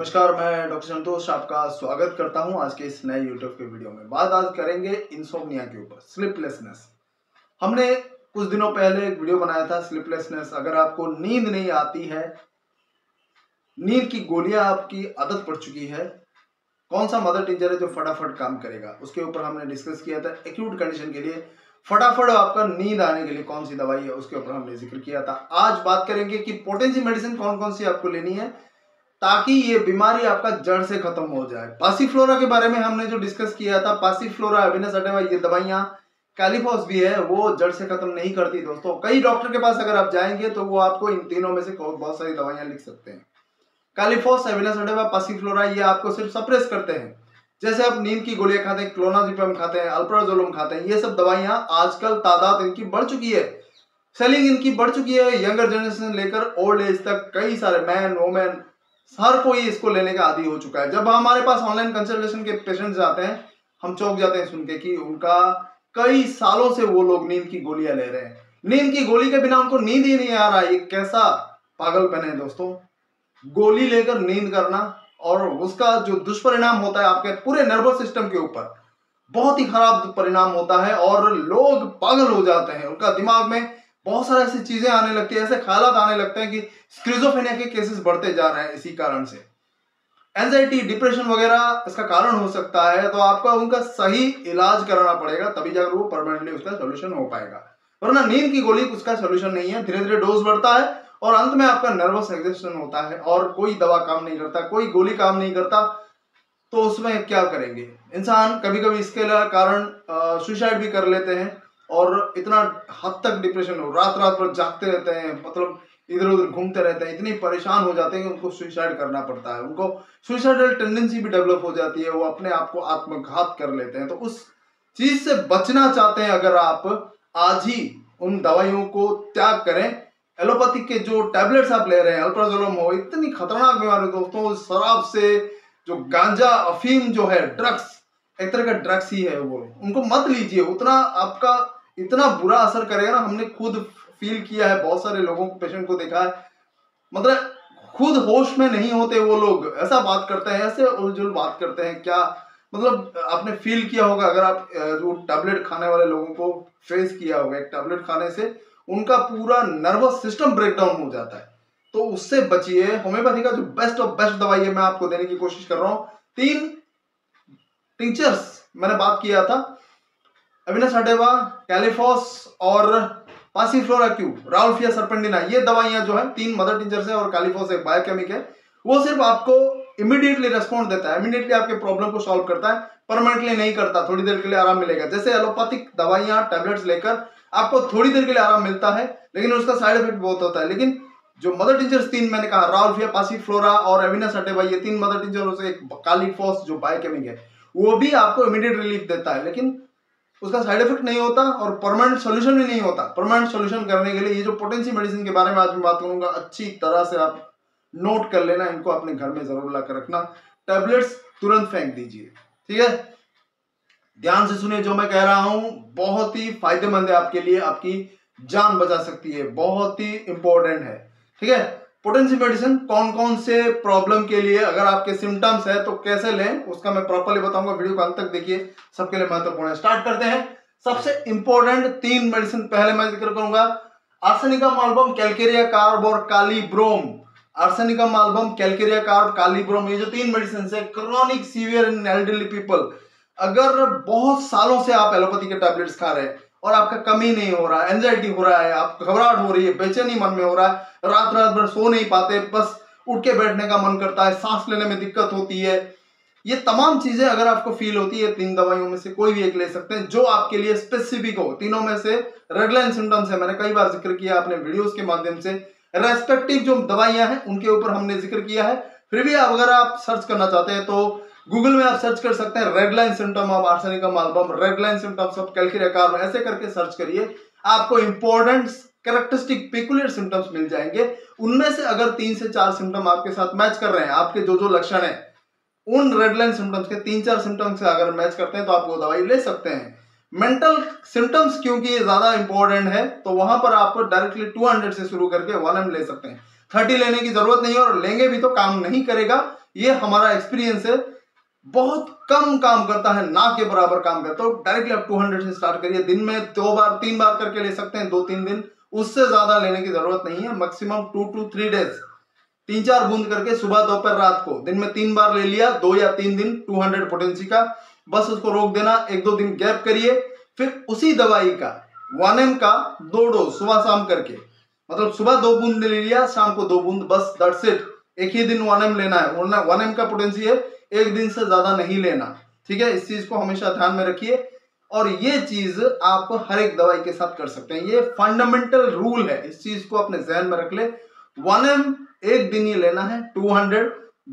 नमस्कार, मैं डॉक्टर संतोष आपका स्वागत करता हूं आज के इस नए यूट्यूब के वीडियो में। बात आज करेंगे इंसोम्निया के ऊपर, स्लीपलेसनेस। हमने कुछ दिनों पहले एक वीडियो बनाया था स्लीपलेसनेस। अगर आपको नींद नहीं आती है, नींद की गोलियां आपकी आदत पड़ चुकी है, कौन सा मदर टीचर है जो फटाफट काम करेगा, उसके ऊपर हमने डिस्कस किया था। एक्यूट कंडीशन के लिए फटाफट आपका नींद आने के लिए कौन सी दवाई है, उसके ऊपर हमने जिक्र किया था। आज बात करेंगे कि पोटेंसी मेडिसिन कौन कौन सी आपको लेनी है ताकि ये बीमारी आपका जड़ से खत्म हो जाए। पासीफ्लोरा के बारे में हमने जो डिस्कस किया था, पासीफ्लोरा, एविनस सटेवा, ये दवाइयां, कैलिफॉस भी है, वो जड़ से खत्म नहीं करती दोस्तों। कई डॉक्टर के पास अगर आप जाएंगे तो वो आपको इन तीनों में से बहुत सारी दवाइयां लिख सकते हैं। कैलिफॉस, एविनस सटेवा, पासीफ्लोरा, ये आपको सिर्फ सप्रेस करते हैं। जैसे आप नींद की गोलियां खाते हैं, क्लोनाजिपम खाते हैं, अल्प्राजोलम खाते हैं, ये सब दवाइयां आजकल तादाद इनकी बढ़ चुकी है, सेलिंग इनकी बढ़ चुकी है। यंगर जनरेशन लेकर ओल्ड एज तक कई सारे मैन वोमेन हर कोई इसको लेने का आदी हो चुका है। जब हमारे पास ऑनलाइन कंसल्टेशन के पेशेंट्स आते हैं, हम चौंक जाते हैं सुन के कि उनका कई सालों से वो लोग नींद की गोलियां ले रहे हैं, नींद की गोली के बिना उनको नींद ही नहीं आ रहा है। ये कैसा पागलपन है दोस्तों, गोली लेकर नींद करना, और उसका जो दुष्परिणाम होता है आपके पूरे नर्वस सिस्टम के ऊपर, बहुत ही खराब परिणाम होता है और लोग पागल हो जाते हैं। उनका दिमाग में बहुत सारी ऐसी चीजें आने लगती है, ऐसे ख्यालात आने लगते हैं कि स्किज़ोफ्रेनिया के केसेस बढ़ते जा रहे हैं। इसी कारण से एंजाइटी, डिप्रेशन वगैरह इसका कारण हो सकता है। तो आपका उनका सही इलाज कराना पड़ेगा, तभी जाकर वो परमानेंटली उसका सोल्यूशन हो पाएगा। वरना नींद की गोली उसका सोल्यूशन नहीं है। धीरे धीरे डोज बढ़ता है और अंत में आपका नर्वस एग्जॉस्शन होता है और कोई दवा काम नहीं करता, कोई गोली काम नहीं करता। तो उसमें क्या करेंगे इंसान? कभी कभी इसके कारण सुसाइड भी कर लेते हैं और इतना हद तक डिप्रेशन हो, रात रात भर जागते रहते हैं, मतलब इधर उधर घूमते रहते हैं, इतनी परेशान हो जाते हैं कि उनको सुसाइड करना पड़ता है। उनको सुसाइडल टेंडेंसी भी डेवलप हो जाती है, वो अपने आप को आत्मघात कर लेते हैं। तो उस चीज से बचना चाहते हैं अगर आप, आज ही उन दवाइयों को त्याग करें। एलोपैथिक के जो टैबलेट्स आप ले रहे हैं, अल्प्राजोलम हो, इतनी खतरनाक बीमारी दोस्तों। शराब से जो गांजा, अफीम जो है, ड्रग्स, एक तरह का ड्रग्स ही है वो, उनको मत लीजिए। उतना आपका इतना बुरा असर करेगा ना, हमने खुद फील किया है, बहुत सारे लोगों को, पेशेंट को देखा है, मतलब खुद होश में नहीं होते वो लोग, ऐसा बात करते हैं, ऐसे उलझुल बात करते हैं। क्या मतलब आपने फील किया होगा अगर आप जो टैबलेट खाने वाले लोगों को फेस किया होगा, एक टैबलेट खाने से उनका पूरा नर्वस सिस्टम ब्रेकडाउन हो जाता है। तो उससे बचिए। होम्योपैथी का जो बेस्ट ऑफ बेस्ट दवाई है, मैं आपको देने की कोशिश कर रहा हूं। 3 टिंचर्स मैंने बात किया था, एविनस सटेवा, कैलिफॉस और पासीफ्लोरा क्यू, राउल्फिया सर्पेंटिना, ये दवाइयां जो है 3 मदर टिंचर्स है और कैलिफॉस एक बायोकेमिक है। वो सिर्फ आपको इमीडिएटली रेस्पॉन्ड देता है, इमीडिएटली आपके प्रॉब्लम को सॉल्व करता है, परमानेंटली नहीं करता। थोड़ी देर के लिए आराम मिलेगा। जैसे एलोपैथिक दवाइयां, टैबलेट्स लेकर आपको थोड़ी देर के लिए आराम मिलता है, लेकिन उसका साइड इफेक्ट बहुत होता है। लेकिन जो मदर टिंचर्स 3 मैंने कहा, राउल्फिया, पासीफ्लोरा और एविनस सटेवा, ये 3 मदर टिंचर से एक कैलिफॉस जो बायोकेमिक है, वो भी आपको इमीडिएट रिलीफ देता है, लेकिन उसका साइड इफेक्ट नहीं होता और परमानेंट सॉल्यूशन भी नहीं होता। परमानेंट सॉल्यूशन करने के लिए ये जो पोटेंसी मेडिसिन के बारे में आज मैं बात करूंगा, अच्छी तरह से आप नोट कर लेना, इनको अपने घर में जरूर लाकर रखना। टैबलेट्स तुरंत फेंक दीजिए, ठीक है? ध्यान से सुनिए जो मैं कह रहा हूं, बहुत ही फायदेमंद है आपके लिए, आपकी जान बचा सकती है, बहुत ही इंपॉर्टेंट है, ठीक है? पोटेंसी मेडिसिन कौन कौन से प्रॉब्लम के लिए, अगर आपके सिम्टम्स है तो कैसे लें, उसका मैं प्रॉपर्ली बताऊंगा। वीडियो को अंत तक देखिए, सबके लिए महत्वपूर्ण है। स्टार्ट करते हैं। सबसे इंपॉर्टेंट 3 मेडिसिन पहले मैं जिक्र करूंगा, आर्सेनिकम एल्बम, कैलकेरिया कार्ब और कालीब्रोम। आर्सेनिकम एल्बम, कैलकेरिया कार्ब, कालीब्रोम, ये जो 3 मेडिसिन है क्रॉनिक सीवियर इन एल्डरली पीपल। अगर बहुत सालों से आप एलोपैथी के टैबलेट्स खा रहे हैं और आपका कमी नहीं हो रहा है, एंजाइटी हो रहा है, आप घबराहट हो रही है, बेचैनी मन में हो रहा है, रात रात भर सो नहीं पाते, बस उठ के बैठने का मन करता है, सांस लेने में दिक्कत होती है, ये तमाम चीजें अगर आपको फील होती है, 3 दवाइयों में से कोई भी एक ले सकते हैं जो आपके लिए स्पेसिफिक हो। तीनों में से रेड लाइन सिम्टम्स है, मैंने कई बार जिक्र किया अपने वीडियोस के माध्यम से। रेस्पेक्टिव जो दवाइयां हैं उनके ऊपर हमने जिक्र किया है। फिर भी अगर आप सर्च करना चाहते हैं तो गूगल में आप सर्च कर सकते हैं, red line symptom of arsenicum album, red line symptoms of Calcarea carb, ऐसे करके सर्च करिए, आपको इंपॉर्टेंट कैरेक्टरिस्टिक पेकुलियर सिम्टम्स मिल जाएंगे। उनमें से अगर 3 से 4 सिम्टम आपके साथ मैच कर रहे हैं, आपके जो जो लक्षण है उन रेड लाइन सिम्टम्स के 3-4 सिम्टम्स से अगर मैच करते हैं तो आप वो दवाई ले सकते हैं। मेंटल सिम्टम्स क्योंकि ये ज्यादा इंपॉर्टेंट है, तो वहां पर आप डायरेक्टली 200 से शुरू करके 1 ml ले सकते हैं। 30 लेने की जरूरत नहीं है, और लेंगे भी तो काम नहीं करेगा, ये हमारा एक्सपीरियंस है, बहुत कम काम करता है, ना के बराबर काम करता है। तो डायरेक्टली आप 200 से स्टार्ट करिए, दिन में 2 बार 3 बार करके ले सकते हैं, 2-3 दिन, उससे ज्यादा लेने की जरूरत नहीं है। मैक्सिमम 2 to 3 डेज, 3-4 बूंद करके सुबह दोपहर रात को, दिन में 3 बार ले लिया, 2 या 3 दिन 200 पोटेंसी का, बस उसको रोक देना, 1-2 दिन गैप करिए, फिर उसी दवाई का 1 ml का 2 डोज सुबह शाम करके, मतलब सुबह 2 बूंद ले लिया, शाम को 2 बूंद, बस दैट्स इट। एक ही दिन 1 ml लेना है, 1 ml का पोटेंसी है, एक दिन से ज्यादा नहीं लेना, ठीक है। इस चीज को हमेशा ध्यान में रखिए, और ये चीज आप हर एक दवाई के साथ कर सकते हैं, ये फंडामेंटल रूल है, इस चीज को अपने ध्यान में रख ले। 1 ml एक दिन ही लेना है, 200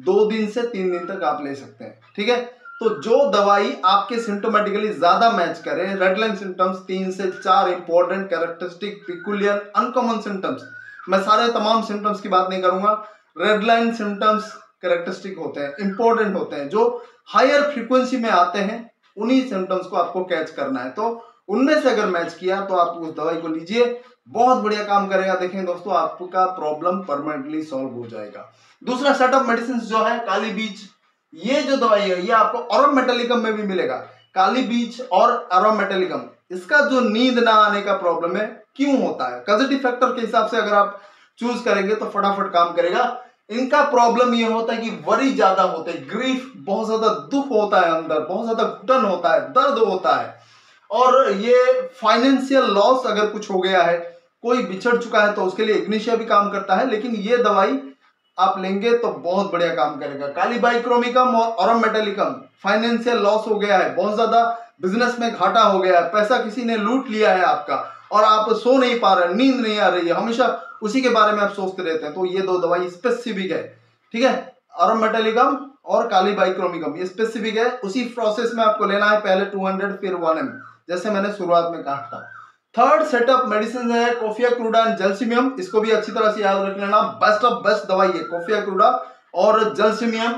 2 दिन से 3 दिन तक आप ले सकते हैं, ठीक है। तो जो दवाई आपके सिम्टोमेटिकली ज्यादा मैच करे, रेड लाइन सिम्टम्स 3 से 4 important characteristic peculiar uncommon symptoms, मैं सारे तमाम सिम्टम्स की बात नहीं करूंगा, रेड लाइन सिम्टम्स कैरेक्टरिस्टिक होते हैं, इंपॉर्टेंट होते हैं, जो हायर फ्रीक्वेंसी में आते हैं, उन्हीं सिम्टम्स को आपको कैच करना है। तो उनमें से अगर मैच किया तो आप उस दवाई को लीजिए, बहुत बढ़िया काम करेगा। देखें दोस्तों, आपका प्रॉब्लम परमानेंटली सॉल्व हो जाएगा। दूसरा सेट ऑफ मेडिसिन जो है काली बीज, ये जो दवाई है ये आपको ऑरम मेटालिकम में भी मिलेगा। काली बीज और ऑरम मेटालिकम, इसका जो नींद ना आने का प्रॉब्लम है, क्यों होता है, कॉजेटिव फैक्टर के हिसाब से अगर आप चूज करेंगे तो फटाफट काम करेगा। इनका प्रॉब्लम ये होता है कि वरी ज्यादा होते हैं, ग्रीफ, बहुत ज्यादा दुख होता है अंदर, बहुत ज्यादा घुटन होता है, दर्द होता है, और ये फाइनेंशियल लॉस अगर कुछ हो गया है, कोई बिछड़ चुका है, तो उसके लिए इग्निशिया भी काम करता है। लेकिन ये दवाई आप लेंगे तो बहुत बढ़िया काम करेगा। काली बाइक्रोमिकम और ऑरम मेटालिकम, फाइनेंशियल लॉस हो गया है, बहुत ज्यादा बिजनेस में घाटा हो गया है, पैसा किसी ने लूट लिया है आपका, और आप सो नहीं पा रहे, नींद नहीं आ रही है, हमेशा उसी के बारे में आप सोचते रहते हैं, तो ये 2 दवाई स्पेसिफिक है, ठीक है। ऑरम मेटालिकम और काली बाइक्रोमिकम ये स्पेसिफिक है, उसी प्रोसेस में आपको लेना है, पहले 200 फिर 1 ml, जैसे मैंने शुरुआत में कहा था। थर्ड सेटअप मेडिसिन है कोफिया क्रूडा एंड जलसीमियम, इसको भी अच्छी तरह से याद रख लेना, बेस्ट ऑफ बेस्ट दवाई है कोफिया क्रूडा और जलसीमियम।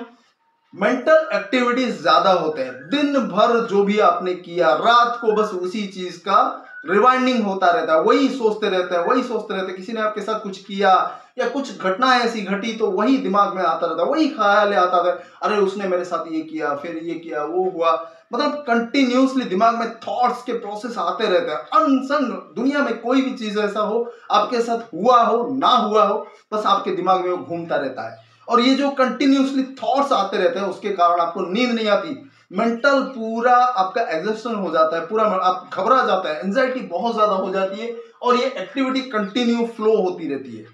मेंटल एक्टिविटीज ज्यादा होते हैं, दिन भर जो भी आपने किया, रात को बस उसी चीज का रिवाइंडिंग होता रहता है, वही सोचते रहते हैं, वही सोचते रहते हैं, किसी ने आपके साथ कुछ किया या कुछ घटना ऐसी घटी तो वही दिमाग में आता रहता है, वही ख्याल आता था, अरे उसने मेरे साथ ये किया, फिर ये किया, वो हुआ, मतलब कंटिन्यूसली दिमाग में थॉट्स के प्रोसेस आते रहते हैं। अनसन दुनिया में कोई भी चीज ऐसा हो आपके साथ हुआ हो ना हुआ हो, बस आपके दिमाग में वो घूमता रहता है, और ये जो कंटिन्यूसली थॉट्स आते रहते हैं उसके कारण आपको नींद नहीं आती, मेंटल पूरा आपका एग्जॉस्शन हो जाता है, पूरा आप घबरा जाता है, एंजाइटी बहुत ज्यादा हो जाती है, और ये एक्टिविटी कंटिन्यू फ्लो होती रहती है,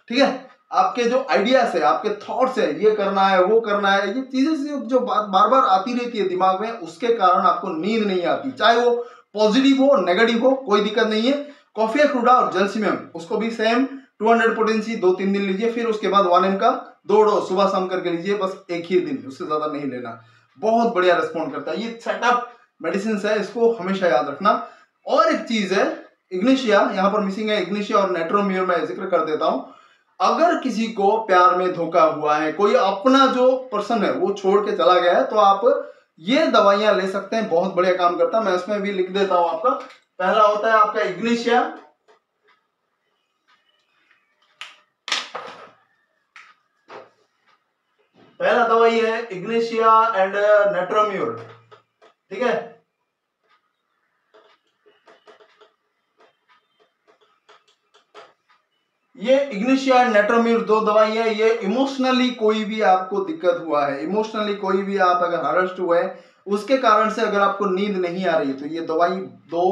ठीक है। आपके जो आइडियाज है, आपके थॉट्स है, ये करना है, वो करना है, ये चीजें जो बार बार आती रहती है दिमाग में, उसके कारण आपको नींद नहीं आती, चाहे वो पॉजिटिव हो नेगेटिव हो, कोई दिक्कत नहीं है। कॉफिया क्रूडा और जलसीमियम, उसको भी सेम 200 पोटेंसी 2-3 दिन लीजिए, फिर उसके बाद 1 ml का 2 डोज सुबह शाम करके लीजिए, बस एक ही दिन, उससे ज्यादा नहीं लेना, बहुत बढ़िया रिस्पॉन्ड करता है। ये सेटअप मेडिसिन है, इसको हमेशा याद रखना। और एक चीज है इग्निशिया, यहाँ पर मिसिंग है, इग्निशिया और नेट्रोम्यूर मैं जिक्र कर देता हूं। अगर किसी को प्यार में धोखा हुआ है, कोई अपना जो पर्सन है वो छोड़ के चला गया है, तो आप ये दवाइयां ले सकते हैं, बहुत बढ़िया काम करता है। मैं इसमें भी लिख देता हूं आपका, पहला होता है आपका इग्निशिया, पहला दवाई है इग्निशिया एंड नेट्रोम्यूर, ठीक है। ये इग्निशिया एंड नेट्रोम्यूर 2 दवाई है, ये इमोशनली कोई भी आपको दिक्कत हुआ है, इमोशनली कोई भी आप अगर हरस्ट हुए हैं, उसके कारण से अगर आपको नींद नहीं आ रही, तो ये दवाई 2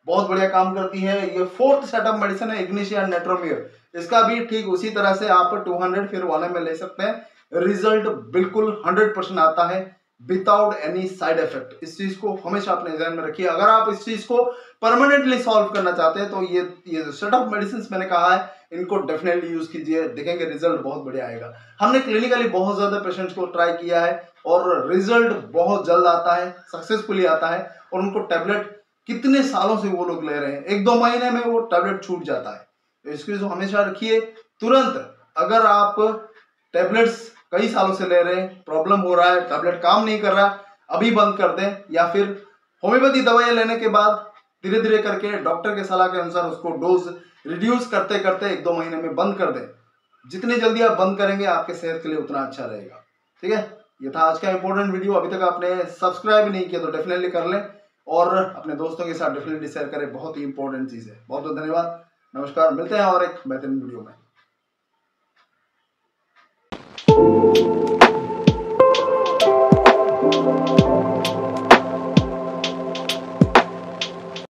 बहुत बढ़िया काम करती है। ये 4th सेटअप मेडिसिन है इग्निशिया एंड नेट्रोम्यूर, इसका भी ठीक उसी तरह से आप 200 फिर 1 ml ले सकते हैं, रिजल्ट बिल्कुल 100% आता है विदाउट एनी साइड इफेक्ट। इस चीज को हमेशा अपने ध्यान में रखिए। अगर आप इस चीज को परमानेंटली सॉल्व करना चाहते हैं तो ये सेट ऑफ मेडिसिन मैंने कहा है, इनको डेफिनेटली यूज कीजिए, देखेंगे रिजल्ट बहुत बढ़िया आएगा। हमने क्लिनिकली बहुत ज्यादा पेशेंट्स को ट्राई किया है और रिजल्ट बहुत जल्द आता है, सक्सेसफुली आता है, और उनको टैबलेट कितने सालों से वो लोग ले रहे हैं, 1-2 महीने में वो टैबलेट छूट जाता है। तो इसकी जो हमेशा रखिए, तुरंत अगर आप टैबलेट्स कई सालों से ले रहे हैं, प्रॉब्लम हो रहा है, टैबलेट काम नहीं कर रहा, अभी बंद कर दें, या फिर होम्योपैथी दवाइयां लेने के बाद धीरे धीरे करके डॉक्टर के सलाह के अनुसार उसको डोज रिड्यूस करते करते 1-2 महीने में बंद कर दें। जितनी जल्दी आप बंद करेंगे आपके सेहत के लिए उतना अच्छा रहेगा। ठीक है, ये था आज का इंपॉर्टेंट वीडियो। अभी तक आपने सब्सक्राइब नहीं किया तो डेफिनेटली कर लें और अपने दोस्तों के साथ डेफिनेटली शेयर करें, बहुत ही इंपॉर्टेंट चीज़ है। बहुत बहुत धन्यवाद, नमस्कार, मिलते हैं और एक बेहतरीन वीडियो में।